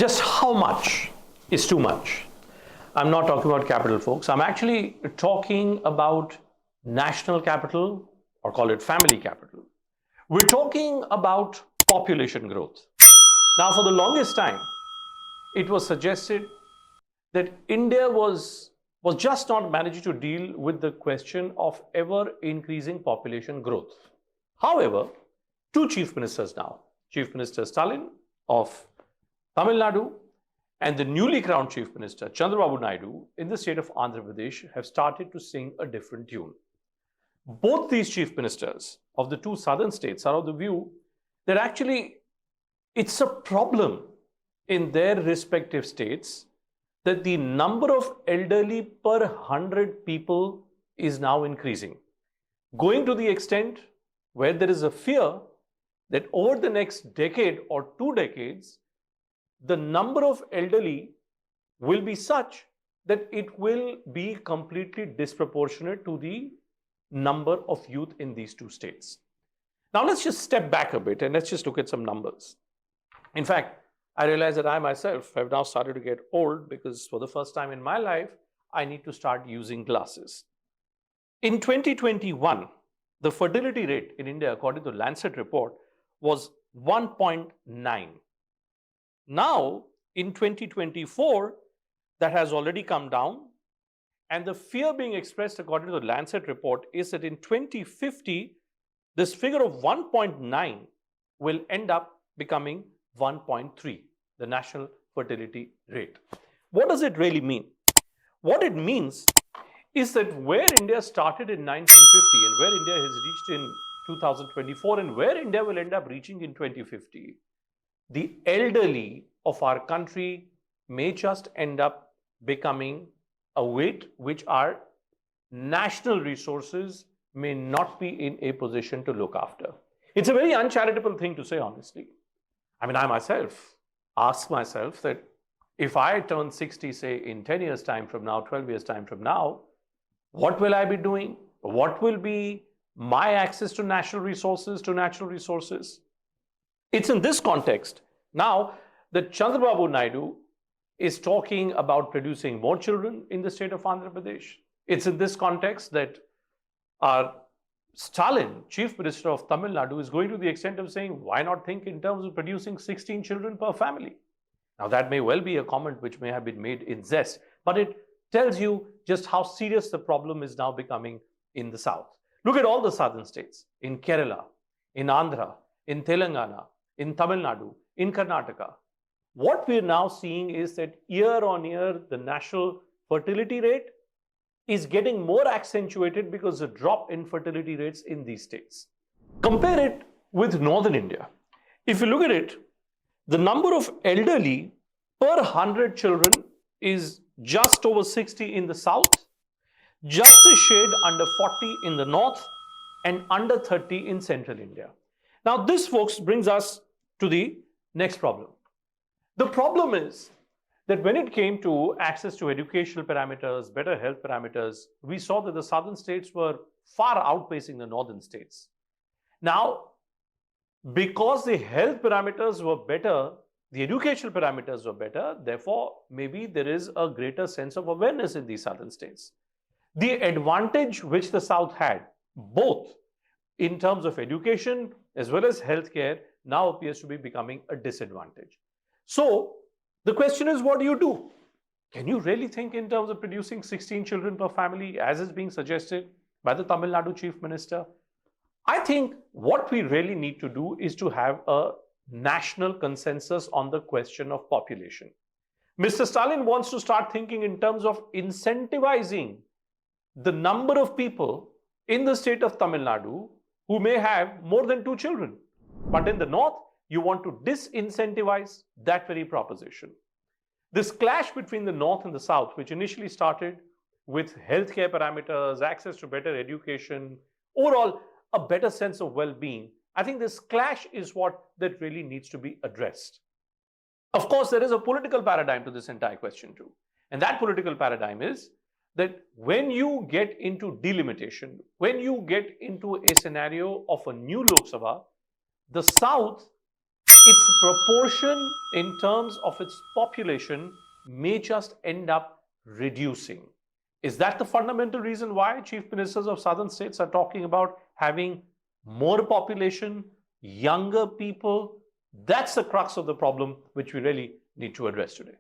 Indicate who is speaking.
Speaker 1: Just how much is too much? I'm not talking about capital, folks. I'm actually talking about national capital, or call it family capital. We're talking about population growth. Now, for the longest time, it was suggested that India was just not managing to deal with the question of ever increasing population growth. However, two chief ministers now, Chief Minister Stalin of Tamil Nadu and the newly crowned Chief Minister Chandrababu Naidu in the state of Andhra Pradesh have started to sing a different tune. Both these chief ministers of the two southern states are of the view that actually it's a problem in their respective states that the number of elderly per 100 people is now increasing, going to the extent where there is a fear that over the next decade or 2 decades, the number of elderly will be such that it will be completely disproportionate to the number of youth in these two states. Now let's just step back a bit and let's just look at some numbers. In fact, I realize that I myself have now started to get old because for the first time in my life, I need to start using glasses. In 2021, the fertility rate in India, according to the Lancet report, was 1.9. Now, in 2024, that has already come down. And the fear being expressed according to the Lancet report is that in 2050, this figure of 1.9 will end up becoming 1.3, the national fertility rate. What does it really mean? What it means is that where India started in 1950 and where India has reached in 2024 and where India will end up reaching in 2050, the elderly of our country may just end up becoming a weight which our national resources may not be in a position to look after. It's a very uncharitable thing to say, honestly. I mean, I myself ask myself that if I turn 60, say, in 10 years' time from now, 12 years' time from now, what will I be doing? What will be my access to national resources, to natural resources? It's in this context now that Chandrababu Naidu is talking about producing more children in the state of Andhra Pradesh. It's in this context that our Stalin, Chief Minister of Tamil Nadu, is going to the extent of saying, why not think in terms of producing 16 children per family? Now, that may well be a comment which may have been made in jest, but it tells you just how serious the problem is now becoming in the south. Look at all the southern states, in Kerala, in Andhra, in Telangana, in Tamil Nadu, in Karnataka. What we're now seeing is that year on year, the national fertility rate is getting more accentuated because of the drop in fertility rates in these states. Compare it with northern India. If you look at it, the number of elderly per 100 children is just over 60 in the south, just a shade under 40 in the north, and under 30 in central India. Now, this, folks, brings us to the next problem. The problem is that when it came to access to educational parameters, better health parameters, we saw that the southern states were far outpacing the northern states. Now, because the health parameters were better, the educational parameters were better, therefore, maybe there is a greater sense of awareness in these southern states. The advantage which the south had, both in terms of education as well as healthcare, now appears to be becoming a disadvantage. So, the question is, what do you do? Can you really think in terms of producing 16 children per family, as is being suggested by the Tamil Nadu Chief Minister? I think what we really need to do is to have a national consensus on the question of population. Mr. Stalin wants to start thinking in terms of incentivizing the number of people in the state of Tamil Nadu who may have more than 2 children. But in the north, you want to disincentivize that very proposition. This clash between the north and the south, which initially started with healthcare parameters, access to better education, overall a better sense of well-being, I think this clash is what that really needs to be addressed. Of course, there is a political paradigm to this entire question too. And that political paradigm is that when you get into delimitation, when you get into a scenario of a new Lok Sabha, the South its proportion in terms of its population may just end up reducing. Is that the fundamental reason why chief ministers of southern states are talking about having more population, younger people? That's the crux of the problem which we really need to address today.